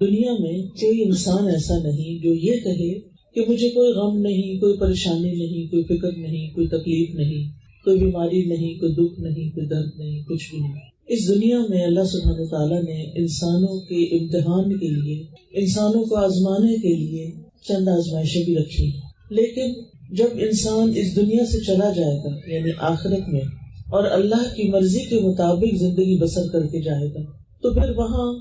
دنیا میں کوئی انسان ایسا نہیں جو یہ کہے کہ مجھے کوئی غم نہیں، کوئی پریشانی نہیں، کوئی فکر نہیں، کوئی تکلیف نہیں، کوئی بیماری نہیں، کوئی دکھ نہیں، کوئی درد نہیں، کچھ بھی نہیں۔ اس دنیا میں اللہ سبحانہ تعالیٰ نے انسانوں کے امتحان کے لیے، انسانوں کو آزمانے کے لیے چند آزمائشیں بھی رکھی ہیں، لیکن جب انسان اس دنیا سے چلا جائے گا یعنی آخرت میں، اور اللہ کی مرضی کے مطابق زندگی بسر کر کے جائے گا، تو پھر وہاں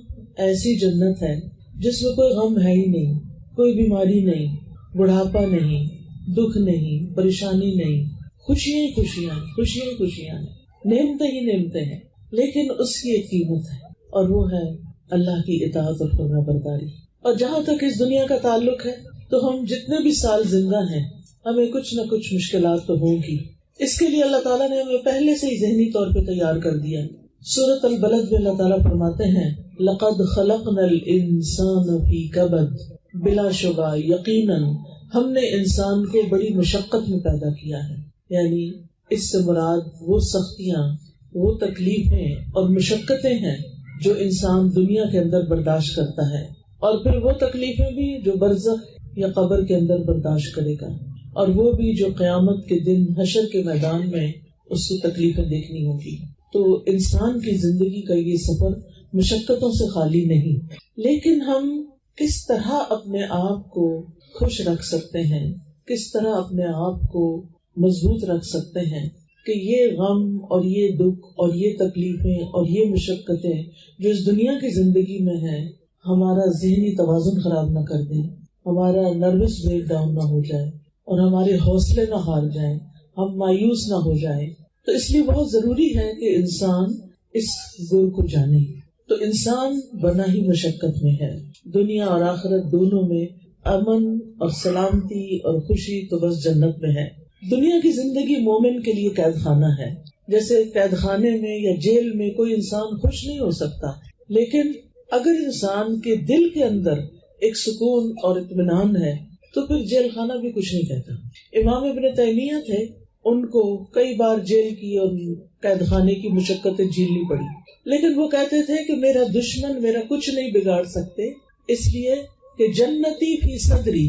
ایسی جنت ہے جس میں کوئی غم ہے ہی نہیں، کوئی بیماری نہیں، بڑھاپا نہیں، دکھ نہیں، پریشانی نہیں، خوشیاں ہی خوشیاں ہیں، خوشیاں ہی خوشیاں ہیں، نعمتیں ہی نعمتیں ہیں، لیکن اس کی ایک قیمت ہے اور وہ ہے اللہ کی اطاعت اور فرما برداری۔ اور جہاں تک اس دنیا کا تعلق ہے تو ہم جتنے بھی سال زندہ ہیں ہمیں کچھ نہ کچھ مشکلات تو ہوں گی، اس کے لیے اللہ تعالیٰ نے ہمیں پہلے سے ہی ذہنی طور پہ تیار کر دیا۔ سورۃ البلد میں اللہ تعالیٰ فرماتے ہیں لَقَدْ خَلَقْنَا الْإِنسَانَ فِي كَبَدٍ، بلا شبہ یقیناً ہم نے انسان کو بڑی مشقت میں پیدا کیا ہے، یعنی اس سے مراد وہ سختیاں، وہ تکلیفیں اور مشقتیں ہیں جو انسان دنیا کے اندر برداشت کرتا ہے، اور پھر وہ تکلیفیں بھی جو برزخ یا قبر کے اندر برداشت کرے گا، اور وہ بھی جو قیامت کے دن حشر کے میدان میں اس کو تکلیفیں دیکھنی ہوگی۔ تو انسان کی زندگی کا یہ سفر مشقتوں سے خالی نہیں، لیکن ہم کس طرح اپنے آپ کو خوش رکھ سکتے ہیں، کس طرح اپنے آپ کو مضبوط رکھ سکتے ہیں کہ یہ غم اور یہ دکھ اور یہ تکلیفیں اور یہ مشقتیں جو اس دنیا کی زندگی میں ہیں ہمارا ذہنی توازن خراب نہ کر دیں، ہمارا نروس بریک ڈاؤن نہ ہو جائے اور ہمارے حوصلے نہ ہار جائیں، ہم مایوس نہ ہو جائیں۔ تو اس لیے بہت ضروری ہے کہ انسان اس ضرور کو جانے۔ تو انسان بنا ہی مشقت میں ہے، دنیا اور آخرت دونوں میں امن اور سلامتی اور خوشی تو بس جنت میں ہے۔ دنیا کی زندگی مومن کے لیے قید خانہ ہے، جیسے قید خانے میں یا جیل میں کوئی انسان خوش نہیں ہو سکتا، لیکن اگر انسان کے دل کے اندر ایک سکون اور اطمینان ہے تو پھر جیل خانہ بھی کچھ نہیں کہتا۔ امام ابن تیمیہ تھے، ان کو کئی بار جیل کی اور قید خانے کی مشقتیں جھیلنی پڑی، لیکن وہ کہتے تھے کہ میرا دشمن میرا کچھ نہیں بگاڑ سکتے، اس لیے کہ جنتی فی صدری،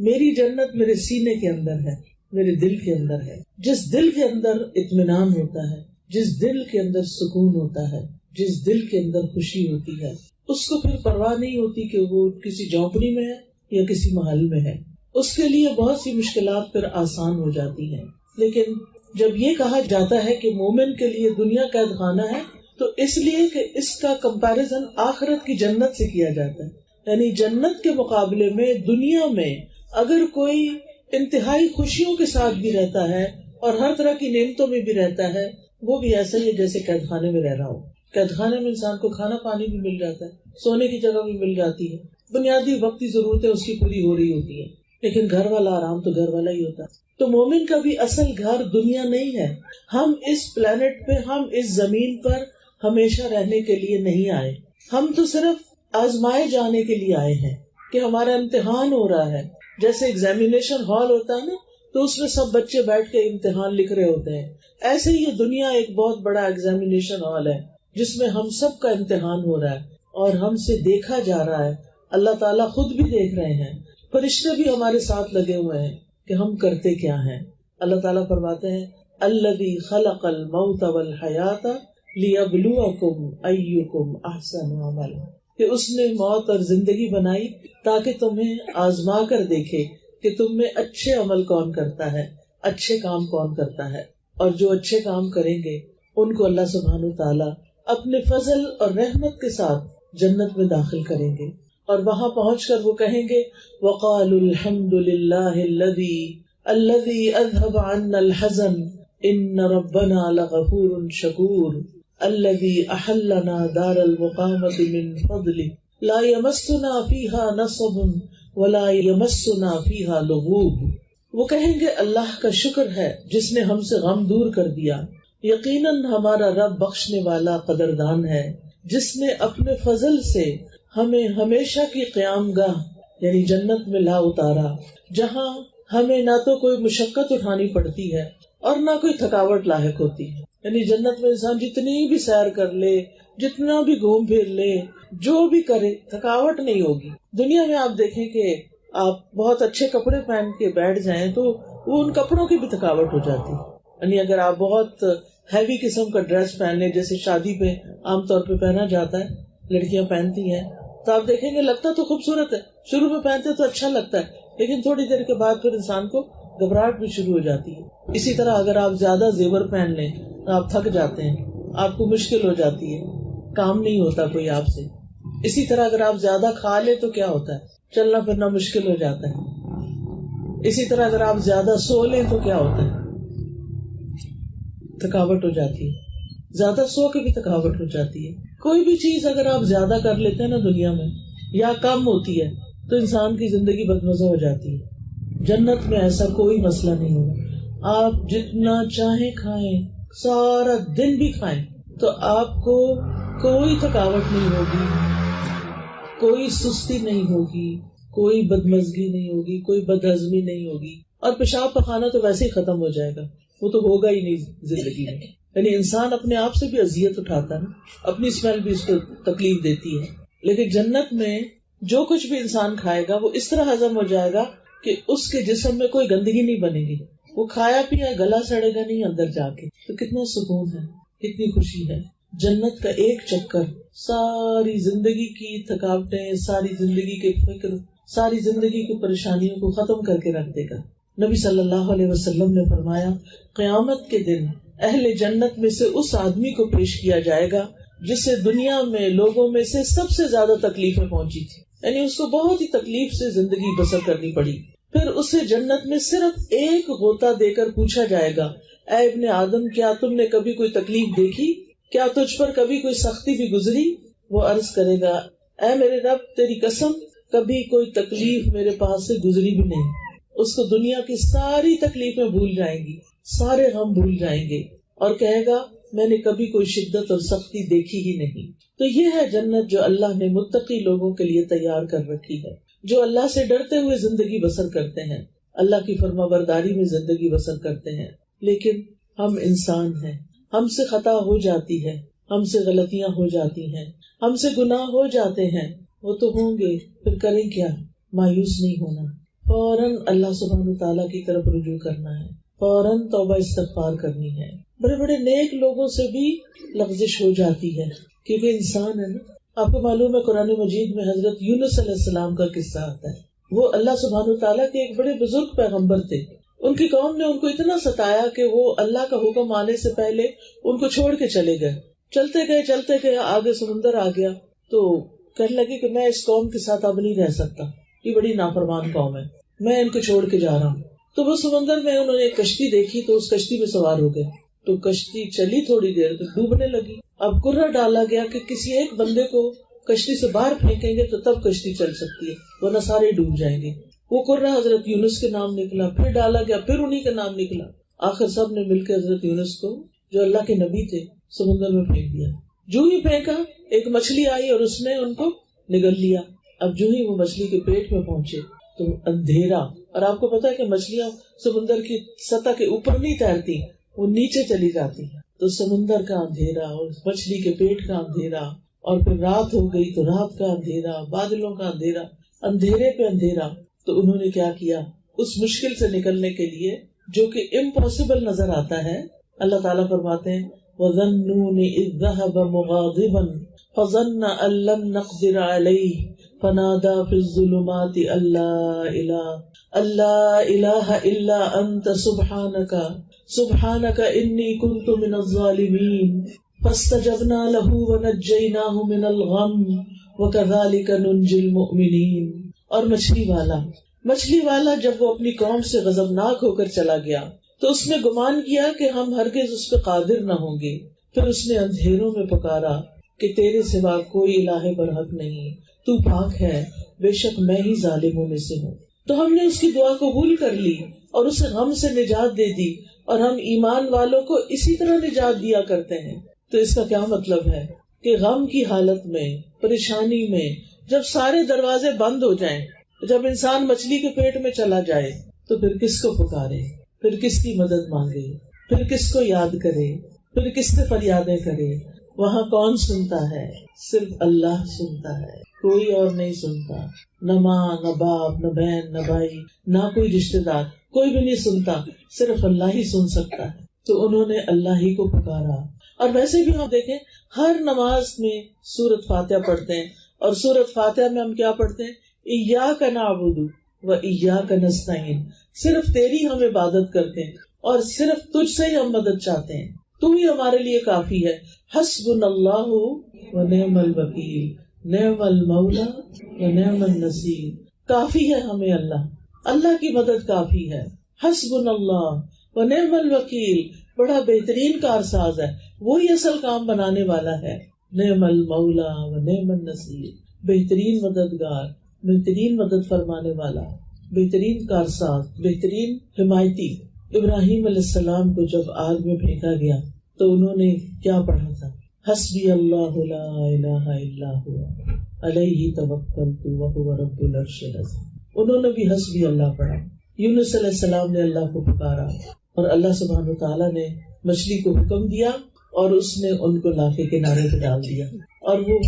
میری جنت میرے سینے کے اندر ہے، میرے دل کے اندر ہے۔ جس دل کے اندر اطمینان ہوتا ہے، جس دل کے اندر سکون ہوتا ہے، جس دل کے اندر خوشی ہوتی ہے، اس کو پھر پرواہ نہیں ہوتی کہ وہ کسی جھونپڑی میں ہے یا کسی محل میں ہے، اس کے لیے بہت سی مشکلات پھر آسان ہو جاتی ہیں۔ لیکن جب یہ کہا جاتا ہے کہ مومن کے لیے دنیا قید خانہ ہے تو اس لیے کہ اس کا کمپیریزن آخرت کی جنت سے کیا جاتا ہے، یعنی جنت کے مقابلے میں دنیا میں اگر کوئی انتہائی خوشیوں کے ساتھ بھی رہتا ہے اور ہر طرح کی نعمتوں میں بھی رہتا ہے، وہ بھی ایسا ہی ہے جیسے قید خانے میں رہ رہا ہو۔ قید خانے میں انسان کو کھانا پانی بھی مل جاتا ہے، سونے کی جگہ بھی مل جاتی ہے، بنیادی وقتی ضرورتیں اس کی پوری ہو رہی ہوتی ہیں، لیکن گھر والا آرام تو گھر والا ہی ہوتا ہے۔ تو مومن کا بھی اصل گھر دنیا نہیں ہے، ہم اس پلانٹ پہ، ہم اس زمین پر ہمیشہ رہنے کے لیے نہیں آئے، ہم تو صرف آزمائے جانے کے لیے آئے ہیں کہ ہمارا امتحان ہو رہا ہے، جیسے ایگزامینیشن ہال ہوتا ہے نا، تو اس میں سب بچے بیٹھ کے امتحان لکھ رہے ہوتے ہیں، ایسے ہی یہ دنیا ایک بہت بڑا ایگزامینیشن ہال ہے جس میں ہم سب کا امتحان ہو رہا ہے اور ہم سے دیکھا جا رہا ہے، اللہ تعالیٰ خود بھی دیکھ رہے ہیں، فرشتے بھی ہمارے ساتھ لگے ہوئے ہیں کہ ہم کرتے کیا ہیں۔ اللہ تعالیٰ فرماتے ہیں الذی خلق الموت والحیات لیبلوکم ایکم احسن عملا، کہ اس نے موت اور زندگی بنائی تاکہ تمہیں آزما کر دیکھے کہ تم میں اچھے عمل کون کرتا ہے، اچھے کام کون کرتا ہے، اور جو اچھے کام کریں گے ان کو اللہ سبحانہ تعالیٰ اپنے فضل اور رحمت کے ساتھ جنت میں داخل کریں گے، اور وہاں پہنچ کر وہ کہیں گے وقالوا الحمد للہ الذی اذهب عنا الحزن ان ربنا لغفور شکور الذی احلنا دار المقامة من فضله لا يمسنا فيها نصب ولا يمسنا فيها لغوب۔ وہ کہیں گے اللہ کا شکر ہے جس نے ہم سے غم دور کر دیا، یقیناً ہمارا رب بخشنے والا قدردان ہے جس نے اپنے فضل سے ہمیں ہمیشہ کی قیام گاہ یعنی جنت میں لا اتارا، جہاں ہمیں نہ تو کوئی مشقت اٹھانی پڑتی ہے اور نہ کوئی تھکاوٹ لاحق ہوتی ہے۔ یعنی جنت میں انسان جتنی بھی سیر کر لے، جتنا بھی گھوم پھر لے، جو بھی کرے، تھکاوٹ نہیں ہوگی. دنیا میں آپ دیکھیں کہ آپ بہت اچھے کپڑے پہن کے بیٹھ جائیں تو وہ ان کپڑوں کی بھی تھکاوٹ ہو جاتی ہے. یعنی اگر آپ بہت ہیوی قسم کا ڈریس پہن لیں، جیسے شادی پہ عام طور پہ پہنا جاتا ہے، لڑکیاں پہنتی ہیں، تو آپ دیکھیں گے لگتا تو خوبصورت ہے، شروع میں پہنتے تو اچھا لگتا ہے، لیکن تھوڑی دیر کے بعد پھر انسان کو گھبراہٹ بھی شروع ہو جاتی ہے. اسی طرح اگر آپ زیادہ زیور پہن لیں تو آپ تھک جاتے ہیں، آپ کو مشکل ہو جاتی ہے، کام نہیں ہوتا کوئی آپ سے. اسی طرح اگر آپ زیادہ کھا لیں تو کیا ہوتا ہے، چلنا پھرنا مشکل ہو جاتا ہے. اسی طرح اگر آپ زیادہ سو لیں تو کیا ہوتا ہے، تھکاوٹ ہو جاتی ہے. زیادہ سو کے بھی تھکاوٹ ہو جاتی ہے. کوئی بھی چیز اگر آپ زیادہ کر لیتے ہیں نا دنیا میں، یا کم ہوتی ہے، تو انسان کی زندگی بدمزہ ہو جاتی ہے. جنت میں ایسا کوئی مسئلہ نہیں ہوگا. آپ جتنا چاہیں کھائیں، سارا دن بھی کھائیں تو آپ کو کوئی تھکاوٹ نہیں ہوگی، کوئی سستی نہیں ہوگی، کوئی بدمزگی نہیں ہوگی، کوئی بدہضمی نہیں ہوگی. اور پیشاب پخانا تو ویسے ہی ختم ہو جائے گا، وہ تو ہوگا ہی نہیں زندگی میں. یعنی انسان اپنے آپ سے بھی اذیت اٹھاتا ہے، اپنی اسمیل بھی اس کو تکلیف دیتی ہے. لیکن جنت میں جو کچھ بھی انسان کھائے گا وہ اس طرح ہضم ہو جائے گا کہ اس کے جسم میں کوئی گندگی نہیں بنے گی. وہ کھایا پیا گلا سڑے گا نہیں اندر جا کے. تو کتنا سکون ہے، کتنی خوشی ہے. جنت کا ایک چکر ساری زندگی کی تھکاوٹیں، ساری زندگی کے فکر، ساری زندگی کی پریشانیوں کو ختم کر کے رکھ دے گا. نبی صلی اللہ علیہ وسلم نے فرمایا، قیامت کے دن اہل جنت میں سے اس آدمی کو پیش کیا جائے گا جسے دنیا میں لوگوں میں سے سب سے زیادہ تکلیفیں پہنچی تھی. یعنی اس کو بہت ہی تکلیف سے زندگی بسر کرنی پڑی. پھر اسے جنت میں صرف ایک غوطہ دے کر پوچھا جائے گا، اے ابن آدم، کیا تم نے کبھی کوئی تکلیف دیکھی؟ کیا تجھ پر کبھی کوئی سختی بھی گزری؟ وہ عرض کرے گا، اے میرے رب تیری قسم، کبھی کوئی تکلیف میرے پاس سے گزری بھی نہیں. اس کو دنیا کی ساری تکلیفیں بھول جائیں گی، سارے غم بھول جائیں گے، اور کہے گا میں نے کبھی کوئی شدت اور سختی دیکھی ہی نہیں. تو یہ ہے جنت جو اللہ نے متقی لوگوں کے لیے تیار کر رکھی ہے، جو اللہ سے ڈرتے ہوئے زندگی بسر کرتے ہیں، اللہ کی فرما برداری میں زندگی بسر کرتے ہیں. لیکن ہم انسان ہیں، ہم سے خطا ہو جاتی ہے، ہم سے غلطیاں ہو جاتی ہیں، ہم سے گناہ ہو جاتے ہیں. وہ تو ہوں گے، پھر کریں کیا؟ مایوس نہیں ہونا، فوراً اللہ سبحانہ تعالیٰ کی طرف رجوع کرنا ہے، فوراً توبہ استغفار کرنی ہے. بڑے بڑے نیک لوگوں سے بھی لغزش ہو جاتی ہے، کیونکہ انسان ہے نا. آپ کو معلوم ہے قرآن مجید میں حضرت یونس علیہ السلام کا قصہ آتا ہے. وہ اللہ سبحانہ تعالیٰ کے ایک بڑے بزرگ پیغمبر تھے. ان کی قوم نے ان کو اتنا ستایا کہ وہ اللہ کا حکم آنے سے پہلے ان کو چھوڑ کے چلے گئے. چلتے گئے آگے سمندر آ گیا تو کہنے لگے کہ میں اس قوم کے ساتھ اب نہیں رہ سکتا، یہ بڑی نافرمان قوم ہے، میں ان کو چھوڑ کے جا رہا ہوں. تو وہ سمندر میں انہوں نے ایک کشتی دیکھی تو اس کشتی میں سوار ہو گئے. تو کشتی چلی تھوڑی دیر تو ڈوبنے لگی. اب کرہ ڈالا گیا کہ کسی ایک بندے کو کشتی سے باہر پھینکیں گے تو تب کشتی چل سکتی ہے، ورنہ سارے ڈوب جائیں گے. وہ کرہ حضرت یونس کے نام نکلا، پھر ڈالا گیا، پھر انہی کا نام نکلا. آخر سب نے مل کے حضرت یونس کو، جو اللہ کے نبی تھے، سمندر میں پھینک دیا. جو ہی پھینکا ایک مچھلی آئی اور اس نے ان کو نگل لیا. اب جو ہی وہ مچھلی کے پیٹ میں پہنچے تو اندھیرا. اور آپ کو پتا ہے کہ مچھلیاں سمندر کی سطح کے اوپر نہیں تیرتی، وہ نیچے چلی جاتی ہے. تو سمندر کا اندھیرا اور مچھلی کے پیٹ کا اندھیرا، اور پھر رات ہو گئی تو رات کا اندھیرا، بادلوں کا اندھیرا، اندھیرے پہ اندھیرا. تو انہوں نے کیا کیا، اس مشکل سے نکلنے کے لیے جو کہ امپاسبل نظر آتا ہے، اللہ تعالیٰ فرماتے ہیں وَظَنُّونِ إِذْ ذَهَبَ مُغَاضِبًا فَظَنَّ أَن لَّن نَّقْدِرَ عَلَيْهِ فَنَادَىٰ فِي الظُّلُمَاتِ أَن لَّا إِلَٰهَ إِلَّا أَنتَ سُبْحَانَكَ إِنِّي كُنتُ مِنَ الظَّالِمِينَ فَاسْتَجَبْنَا لَهُ وَنَجَّيْنَاهُ مِنَ الْغَمِّ وَكَذَٰلِكَ نُنجِي الْمُؤْمِنِينَ. اور مچھلی والا جب وہ اپنی قوم سے غضبناک ہو کر چلا گیا تو اس نے گمان کیا کہ ہم ہرگز اس پہ قادر نہ ہوں گے. پھر اس نے اندھیروں میں پکارا کہ تیرے سوا کوئی الہ برحق نہیں، تو پاک ہے، بے شک میں ہی ظالموں میں سے ہوں. تو ہم نے اس کی دعا قبول کر لی اور اسے غم سے نجات دے دی، اور ہم ایمان والوں کو اسی طرح نجات دیا کرتے ہیں. تو اس کا کیا مطلب ہے کہ غم کی حالت میں، پریشانی میں، جب سارے دروازے بند ہو جائیں، جب انسان مچھلی کے پیٹ میں چلا جائے، تو پھر کس کو پکارے، پھر کس کی مدد مانگے، پھر کس کو یاد کرے. پھر کس سے فریادیں کرے؟ وہاں کون سنتا ہے؟ صرف اللہ سنتا ہے، کوئی اور نہیں سنتا، نہ ماں نہ باپ نہ بہن نہ بھائی نہ کوئی رشتے دار، کوئی بھی نہیں سنتا، صرف اللہ ہی سن سکتا ہے۔ تو انہوں نے اللہ ہی کو پکارا۔ اور ویسے بھی ہم دیکھیں ہر نماز میں سورۃ فاتحہ پڑھتے ہیں، اور سورۃ فاتحہ میں ہم کیا پڑھتے ہیں؟ ایاک نعبد و ایاک نستعین، صرف تیری ہم عبادت کرتے ہیں اور صرف تجھ سے ہی ہم مدد چاہتے ہیں، تو ہی ہمارے لیے کافی ہے۔ حسبنا اللہ و نعم الوکیل، نعم المولا و نعم النصیر، کافی ہے ہمیں اللہ، اللہ کی مدد کافی ہے۔ حسبنا اللہ و نعم الوکیل، بڑا بہترین کارساز ہے، وہی اصل کام بنانے والا ہے۔ نعم المولا و نعم النصیر، بہترین مددگار، بہترین مدد فرمانے والا، بہترین کارساز، بہترین حمایتی۔ ابراہیم علیہ السلام کو جب آگ میں پھینکا گیا تو انہوں نے کیا پڑھا تھا؟ حسبی اللہ لا الہ الا هو علیہ توکلت وہو رب العرش العظیم، انہوں نے بھی حسبی اللہ پڑھا۔ یونس علیہ السلام نے اللہ کو پکارا اور اللہ سبحانہ وتعالیٰ نے مچھلی کو حکم دیا اور اس نے ان کو لا کے کنارے پہ ڈال دیا، اور وہ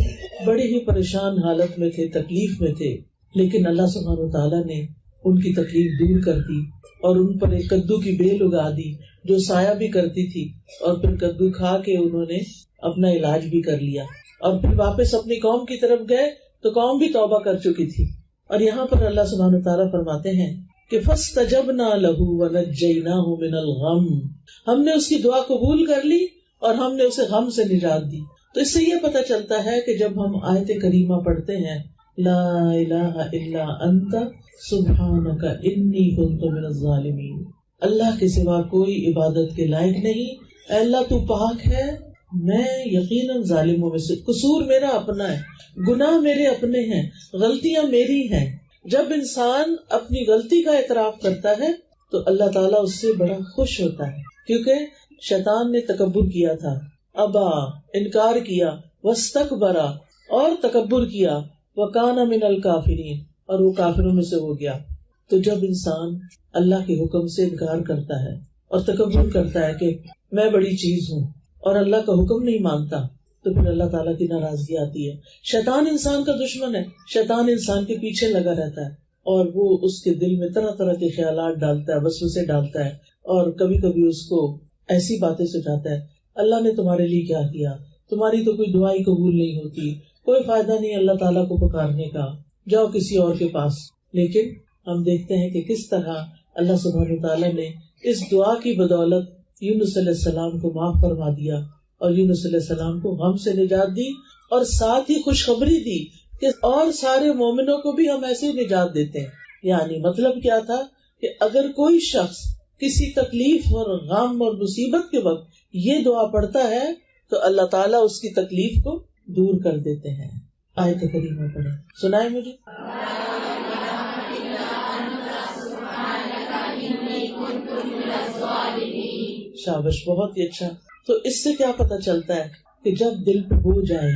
بڑی ہی پریشان حالت میں تھے، تکلیف میں تھے، لیکن اللہ سبحانہ وتعالیٰ نے ان کی تکلیف دور کر دی اور ان پر ایک کدو کی بیل اگا دی جو سایہ بھی کرتی تھی، اور پھر کدو کھا کے انہوں نے اپنا علاج بھی کر لیا، اور پھر واپس اپنی قوم کی طرف گئے تو قوم بھی توبہ کر چکی تھی۔ اور یہاں پر اللہ سبحانہ وتعالیٰ فرماتے ہیں کہ فَاسْتَجَبْنَا لَهُ وَنَجَّيْنَاهُ مِنَ الْغَمِّ، ہم نے اس کی دعا قبول کر لی اور ہم نے اسے غم سے نجات دی۔ تو اس سے یہ پتہ چلتا ہے کہ جب ہم آیت کریمہ پڑھتے ہیں لا الہ الا انت سبحانک انی کنت من الظالمین، اللہ کے سوا کوئی عبادت کے لائق نہیں، اے اللہ تو پاک ہے، میں یقیناً ظالموں میں سے، قصور میرا اپنا ہے، گناہ میرے اپنے ہیں، غلطیاں میری ہیں۔ جب انسان اپنی غلطی کا اعتراف کرتا ہے تو اللہ تعالیٰ اس سے بڑا خوش ہوتا ہے، کیونکہ شیطان نے تکبر کیا تھا، ابا انکار کیا، واستکبر اور تکبر کیا، وکان من الکافرین اور وہ کافروں میں سے ہو گیا۔ تو جب انسان اللہ کے حکم سے انکار کرتا ہے اور تکبر کرتا ہے کہ میں بڑی چیز ہوں اور اللہ کا حکم نہیں مانتا، تو پھر اللہ تعالیٰ کی ناراضگی آتی ہے۔ شیطان انسان کا دشمن ہے، شیطان انسان کے پیچھے لگا رہتا ہے اور وہ اس کے دل میں طرح طرح کے خیالات ڈالتا ہے، وسوسے ڈالتا ہے، اور کبھی کبھی اس کو ایسی باتیں سکھاتا ہے، اللہ نے تمہارے لیے کیا کیا، تمہاری تو کوئی دعائی قبول نہیں ہوتی، کوئی فائدہ نہیں اللہ تعالیٰ کو پکارنے کا، جاؤ کسی اور کے پاس۔ لیکن ہم دیکھتے ہیں کہ کس طرح اللہ سبحانہ تعالیٰ نے اس دعا کی بدولت یونس علیہ السلام کو معاف فرما دیا اور یونس علیہ السلام کو غم سے نجات دی، اور ساتھ ہی خوشخبری دی کہ اور سارے مومنوں کو بھی ہم ایسے ہی نجات دیتے ہیں۔ یعنی مطلب کیا تھا کہ اگر کوئی شخص کسی تکلیف اور غم اور مصیبت کے وقت یہ دعا پڑھتا ہے تو اللہ تعالیٰ اس کی تکلیف کو دور کر دیتے ہیں۔ آیت کریمہ پڑھیں، سنائیں مجھے۔ شابش، بہت ہی اچھا۔ تو اس سے کیا پتہ چلتا ہے کہ جب دل پہ بوجھ آئے،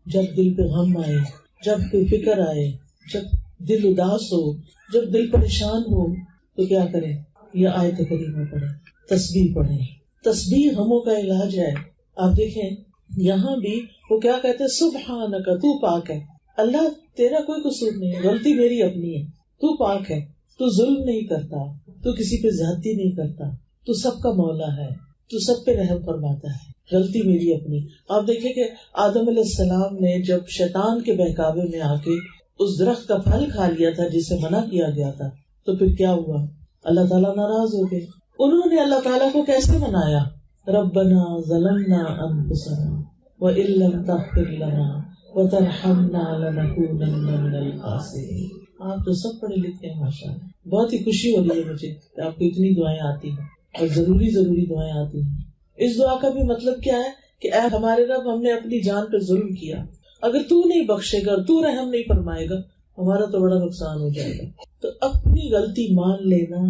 جب دل پہ غم آئے، جب کوئی فکر آئے، جب دل اداس ہو، جب دل پریشان ہو، تو کیا کریں؟ یہ آیت کریمہ پڑھیں، تسبیح پڑھیں۔ تسبیح غموں کا علاج ہے۔ آپ دیکھیں یہاں بھی وہ کیا کہتے ہیں، سبحانک، تو پاک ہے، اللہ تیرا کوئی قصور نہیں، غلطی میری اپنی ہے، تو پاک ہے، تو ظلم نہیں کرتا، تو کسی پہ زیادتی نہیں کرتا، تو سب کا مولا ہے، تو سب پہ رحم فرماتا ہے، غلطی میری اپنی۔ آپ دیکھیں کہ آدم علیہ السلام نے جب شیطان کے بہکاوے میں آ کے اس درخت کا پھل کھا لیا تھا جسے منع کیا گیا تھا، تو پھر کیا ہوا؟ اللہ تعالیٰ ناراض ہو گئے۔ انہوں نے اللہ تعالیٰ کو کیسے منایا؟ ربنا ظلمنا انفسنا وان لم تغفر لنا وترحمنا لنکونن من الخاسرین۔ آپ تو سب پڑھے لکھے ہیں ماشاءاللہ، بہت ہی خوشی ہو رہی ہے مجھے کہ آپ کو اتنی دعائیں آتی ہیں اور ضروری دعائیں آتی ہیں۔ اس دعا کا بھی مطلب کیا ہے کہ اے ہمارے رب، ہم نے اپنی جان پہ ظلم کیا، اگر تو نہیں بخشے گا، تو رحم نہیں فرمائے گا، ہمارا تو بڑا نقصان ہو جائے گا۔ تو اپنی غلطی مان لینا،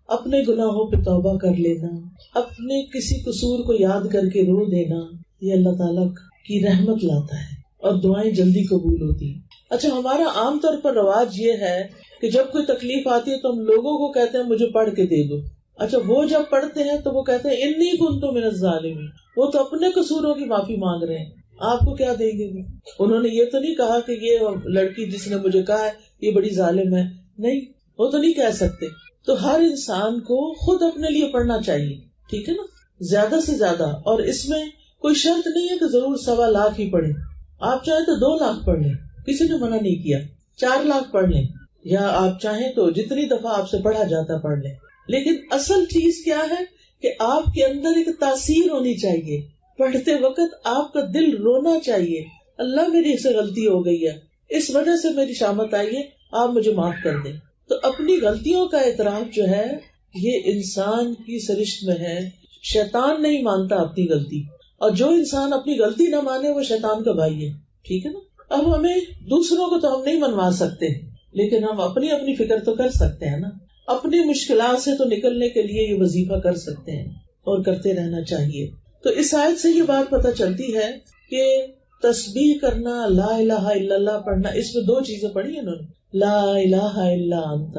اپنے گناہوں پہ توبہ کر لینا، اپنے کسی قصور کو یاد کر کے رو دینا، یہ اللہ تعالیٰ کی رحمت لاتا ہے اور دعائیں جلدی قبول ہوتی ہیں۔ اچھا، ہمارا عام طور پر رواج یہ ہے کہ جب کوئی تکلیف آتی ہے تو ہم لوگوں کو کہتے ہیں مجھے پڑھ کے دے دو، اچھا وہ جب پڑھتے ہیں تو وہ کہتے ہیں انی کنت من الظالمین، وہ تو اپنے قصوروں کی معافی مانگ رہے ہیں، آپ کو کیا دیں گے وہ؟ انہوں نے یہ تو نہیں کہا کہ یہ لڑکی جس نے مجھے کہا ہے یہ بڑی ظالم ہے، نہیں، وہ تو نہیں کہہ سکتے. تو ہر انسان کو خود اپنے لیے پڑھنا چاہیے، ٹھیک ہے نا، زیادہ سے زیادہ. اور اس میں کوئی شرط نہیں ہے کہ ضرور 1.25 لاکھ ہی پڑھیں، آپ چاہیں تو 2 لاکھ پڑھ لیں، کسی نے منع نہیں کیا. 4 لاکھ پڑھ لیں، یا آپ چاہیں تو جتنی دفعہ آپ سے پڑھا جاتا پڑھ لیں. لیکن اصل چیز کیا ہے کہ آپ کے اندر ایک تاثیر ہونی چاہیے. پڑھتے وقت آپ کا دل رونا چاہیے، اللہ میری سے غلطی ہو گئی ہے، اس وجہ سے میری شامت آئی ہے، آپ مجھے معاف کر دیں. تو اپنی غلطیوں کا اعتراف جو ہے یہ انسان کی سرشت میں ہے. شیطان نہیں مانتا اپنی غلطی، اور جو انسان اپنی غلطی نہ مانے وہ شیطان کا بھائی ہے، ٹھیک ہے نا. اب ہمیں دوسروں کو تو ہم نہیں منوا سکتے، لیکن ہم اپنی فکر تو کر سکتے ہیں نا. اپنی مشکلات سے تو نکلنے کے لیے یہ وظیفہ کر سکتے ہیں اور کرتے رہنا چاہیے. تو اس آیت سے یہ بات پتہ چلتی ہے کہ تسبیح کرنا، لا الہ الا اللہ پڑھنا، اس میں 2 چیزیں پڑھی ہیں انہوں نے، لا الہ الا انت.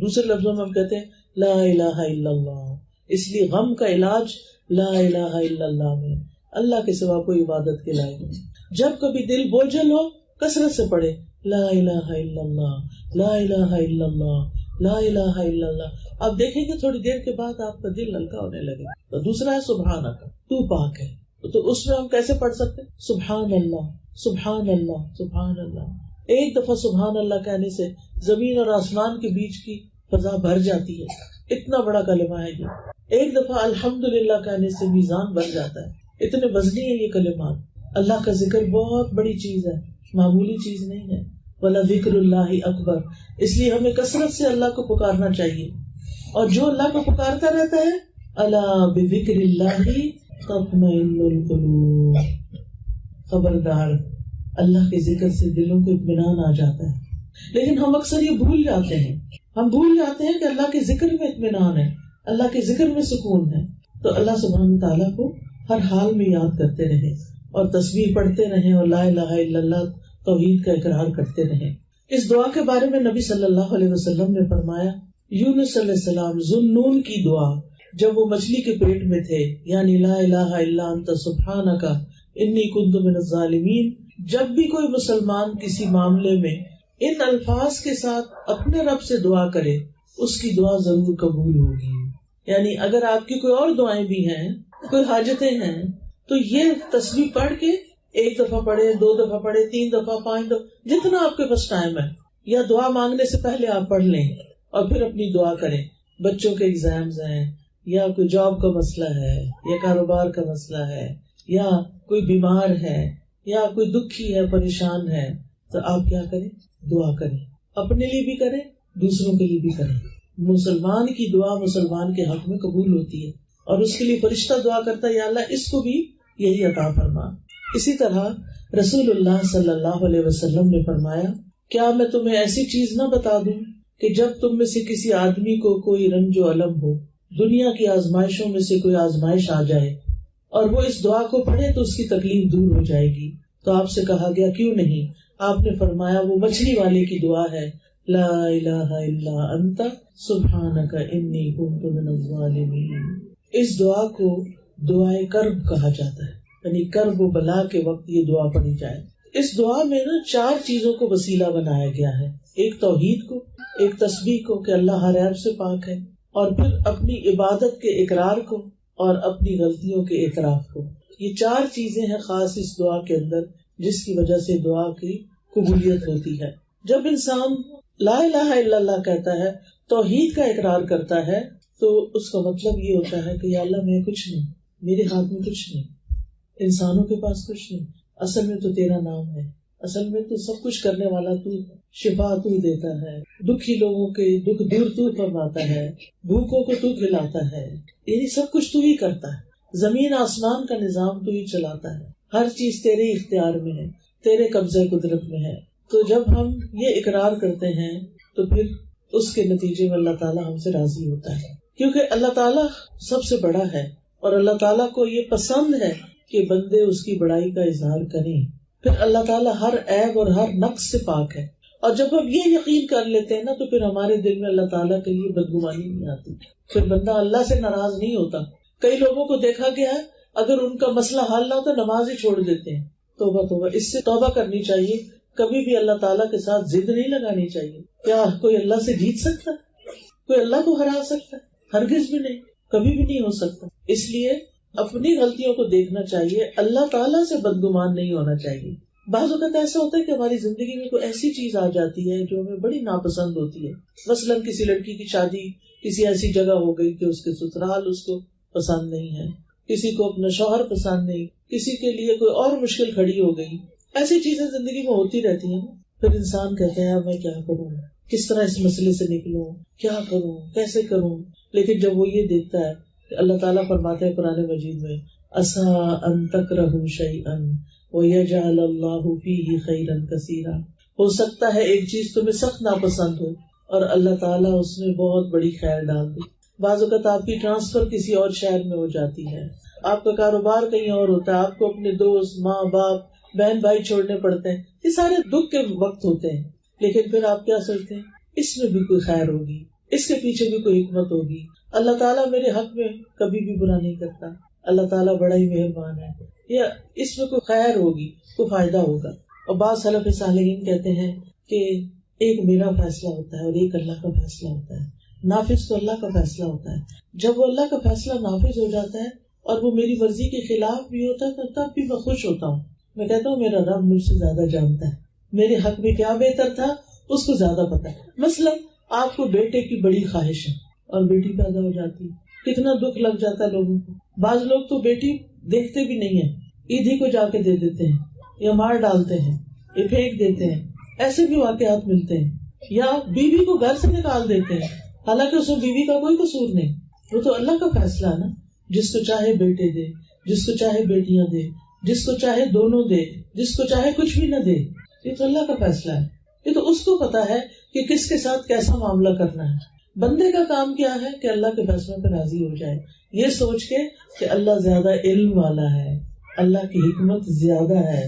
دوسرے لفظوں میں ہم کہتے ہیں لا الہ الا اللہ. اس لیے غم کا علاج لا الہ الا اللہ میں، اللہ کے سوا کوئی عبادت کے لائق نہیں. جب کبھی دل بوجھل ہو کثرت سے پڑھے لا الہ الا اللہ، لا الہ الا اللہ، لا الہ الا اللہ. آپ دیکھیں گے تھوڑی دیر کے بعد آپ کا دل ہلکا ہونے لگے. تو دوسرا ہے سبحانک، تو پاک ہے. تو اس میں ہم کیسے پڑھ سکتے؟ سبحان اللہ، سبحان اللہ، سبحان اللہ. ایک دفعہ سبحان اللہ کہنے سے زمین اور آسمان کے بیچ کی فضا بھر جاتی ہے، اتنا بڑا کلمہ ہے یہ. ایک دفعہ الحمدللہ کہنے سے میزان بھر جاتا ہے، اتنے وزنی ہے یہ کلمات. اللہ کا ذکر بہت بڑی چیز ہے، معمولی چیز نہیں ہے. وَلَذِكْرُ اللَّهِ أَكْبَرُ. اس لیے ہمیں کثرت سے اللہ کو پکارنا چاہیے، اور جو اللہ کو پکارتا رہتا ہے أَلَا بِذِكْرِ اللَّهِ تَطْمَئِنُّ الْقُلُوبُ، خبردار اللہ کے ذکر سے دلوں کو اطمینان آ جاتا ہے. لیکن ہم اکثر یہ بھول جاتے ہیں، ہم بھول جاتے ہیں کہ اللہ کے ذکر میں اطمینان ہے، اللہ کے ذکر میں سکون ہے. تو اللہ سبحانہ تعالیٰ کو ہر حال میں یاد کرتے رہیں اور تسبیح پڑھتے رہیں اور لا الہ الا اللہ توحید کا اقرار کرتے رہیں. اس دعا کے بارے میں نبی صلی اللہ علیہ وسلم نے فرمایا، یونس علیہ السلام ذوالنون کی دعا جب وہ مچھلی کے پیٹ میں تھے، یعنی لا الہ الا انت سبحانک انی کنت من الظالمین، جب بھی کوئی مسلمان کسی معاملے میں ان الفاظ کے ساتھ اپنے رب سے دعا کرے اس کی دعا ضرور قبول ہوگی. یعنی اگر آپ کی کوئی اور دعائیں بھی ہیں، کوئی حاجتیں ہیں، تو یہ تسبیح پڑھ کے 1 دفعہ پڑھے، 2 دفعہ پڑھے، 3 دفعہ، 5 دفعہ، جتنا آپ کے پاس ٹائم ہے، یا دعا مانگنے سے پہلے آپ پڑھ لیں اور پھر اپنی دعا کریں. بچوں کے ایگزامز ہیں، یا کوئی جاب کا مسئلہ ہے، یا کاروبار کا مسئلہ ہے، یا کوئی بیمار ہے، یا کوئی دکھی ہے، پریشان ہے، تو آپ کیا کریں؟ دعا کریں. اپنے لیے بھی کریں، دوسروں کے لیے بھی کریں. مسلمان کی دعا مسلمان کے حق میں قبول ہوتی ہے، اور اس کے لیے فرشتہ دعا کرتا ہے یا اللہ اس کو بھی یہی عطا فرما. اسی طرح رسول اللہ صلی اللہ علیہ وسلم نے فرمایا، کیا میں تمہیں ایسی چیز نہ بتا دوں کہ جب تم میں سے کسی آدمی کو کوئی رنج و الم ہو، دنیا کی آزمائشوں میں سے کوئی آزمائش آ جائے اور وہ اس دعا کو پڑھے تو اس کی تکلیف دور ہو جائے گی. تو آپ سے کہا گیا کیوں نہیں؟ آپ نے فرمایا وہ مچھلی والے کی دعا ہے، لا الہ الا انت سبحانک انی کنت من الظالمین. اس دعا کو دعائے کرب کہا جاتا ہے، یعنی کرب و بلا کے وقت یہ دعا پڑھی جائے. اس دعا میں 4 چیزوں کو وسیلہ بنایا گیا ہے، ایک توحید کو، ایک تسبیح کو کہ اللہ ہر عیب سے پاک ہے، اور پھر اپنی عبادت کے اقرار کو، اور اپنی غلطیوں کے اعتراف کو. یہ 4 چیزیں ہیں خاص اس دعا کے اندر جس کی وجہ سے دعا کی قبولیت ہوتی ہے. جب انسان لا الہ الا اللہ کہتا ہے، توحید کا اقرار کرتا ہے، تو اس کا مطلب یہ ہوتا ہے کہ یا اللہ میں کچھ نہیں، میرے ہاتھ میں کچھ نہیں، انسانوں کے پاس کچھ نہیں، اصل میں تو تیرا نام ہے، اصل میں تو سب کچھ کرنے والا تو، شفا تو دیتا ہے، دکھی لوگوں کے دکھ دور تو فرماتا ہے، بھوکوں کو تو کھلاتا ہے، یعنی سب کچھ تو ہی کرتا ہے، زمین آسمان کا نظام تو ہی چلاتا ہے، ہر چیز تیرے اختیار میں ہے، تیرے قبضہ قدرت میں ہے. تو جب ہم یہ اقرار کرتے ہیں تو پھر اس کے نتیجے میں اللہ تعالیٰ ہم سے راضی ہوتا ہے، کیونکہ اللہ تعالیٰ سب سے بڑا ہے، اور اللہ تعالیٰ کو یہ پسند ہے کہ بندے اس کی بڑائی کا اظہار کریں. پھر اللہ تعالیٰ ہر عیب اور ہر نقص سے پاک ہے، اور جب ہم یہ یقین کر لیتے ہیں نا تو پھر ہمارے دل میں اللہ تعالیٰ کے لیے بدگمانی نہیں آتی، پھر بندہ اللہ سے ناراض نہیں ہوتا. کئی لوگوں کو دیکھا گیا ہے اگر ان کا مسئلہ حل نہ ہو تو نماز ہی چھوڑ دیتے ہیں. توبہ توبہ، اس سے توبہ کرنی چاہیے. کبھی بھی اللہ تعالیٰ کے ساتھ ضد نہیں لگانی چاہیے. کیا کوئی اللہ سے جیت سکتا ہے؟ کوئی اللہ کو ہرا سکتا ہے؟ ہرگز بھی نہیں، کبھی بھی نہیں ہو سکتا. اس لیے اپنی غلطیوں کو دیکھنا چاہیے، اللہ تعالیٰ سے بدگمان نہیں ہونا چاہیے. بعض اوقات ایسا ہوتا ہے کہ ہماری زندگی میں کوئی ایسی چیز آ جاتی ہے جو ہمیں بڑی ناپسند ہوتی ہے. مثلاً کسی لڑکی کی شادی کسی ایسی جگہ ہو گئی کہ اس کے سسرال اس کو پسند نہیں ہے، کسی کو اپنا شوہر پسند نہیں، کسی کے لیے کوئی اور مشکل کھڑی ہو گئی. ایسی چیزیں زندگی میں ہوتی رہتی ہیں. پھر انسان کہتا ہے میں کیا کروں، کس طرح اس مسئلے سے نکلوں، کیا کروں، کیسے کروں. لیکن جب وہ یہ دیکھتا ہے کہ اللہ تعالیٰ فرماتے ہیں قرآن مجید میں عَسَىٰ أَن تَكْرَهُوا شَيْئًا وَيَجْعَلَ اللَّهُ فِيهِ خَيْرًا كَثِيرًا. ہو سکتا ہے ایک چیز تمہیں سخت ناپسند ہو اور اللہ تعالیٰ اس میں بہت بڑی خیر ڈال دے. بعض اوقات آپ کی ٹرانسفر کسی اور شہر میں ہو جاتی ہے، آپ کا کاروبار کہیں اور ہوتا ہے، آپ کو اپنے دوست، ماں باپ، بہن بھائی چھوڑنے پڑتے ہیں. یہ سارے دکھ کے وقت ہوتے ہیں. لیکن پھر آپ کیا سوچتے ہیں اس میں بھی کوئی خیر ہوگی، اس کے پیچھے بھی کوئی حکمت ہوگی. اللہ تعالیٰ میرے حق میں کبھی بھی برا نہیں کرتا، اللہ تعالیٰ بڑا ہی مہربان ہے، یا اس میں کوئی خیر ہوگی، کوئی فائدہ ہوگا. اور بعض سلف صالحین کہتے ہیں کہ ایک میرا فیصلہ ہوتا ہے اور ایک اللہ کا فیصلہ ہوتا ہے. نافذ تو اللہ کا فیصلہ ہوتا ہے. جب وہ اللہ کا فیصلہ نافذ ہو جاتا ہے اور وہ میری مرضی کے خلاف بھی ہوتا ہے تو تب بھی میں خوش ہوتا ہوں. میں کہتا ہوں میرا رب مجھ سے زیادہ جانتا ہے، میرے حق میں کیا بہتر تھا اس کو زیادہ پتا ہے. مثلا آپ کو بیٹے کی بڑی خواہش ہے اور بیٹی پیدا ہو جاتی ہے، کتنا دکھ لگ جاتا ہے لوگوں کو. بعض لوگ تو بیٹی دیکھتے بھی نہیں ہیں، عید ہی کو جا کے دے دیتے ہیں یا مار ڈالتے ہیں یا پھینک دیتے ہیں. ایسے بھی واقعات ملتے ہیں. یا بیوی کو گھر سے نکال دیتے ہیں حالانکہ اس میں بیوی کا کوئی قصور نہیں. وہ تو اللہ کا فیصلہ ہے نا، جس کو چاہے بیٹے دے، جس کو چاہے بیٹیاں دے، جس کو چاہے دونوں دے، جس کو چاہے کچھ بھی نہ دے. یہ تو اللہ کا فیصلہ ہے. یہ تو اس کو پتا ہے کہ کس کے ساتھ کیسا معاملہ کرنا ہے. بندے کا کام کیا ہے کہ اللہ کے فیصلوں پہ راضی ہو جائے، یہ سوچ کے کہ اللہ زیادہ علم والا ہے، اللہ کی حکمت زیادہ ہے.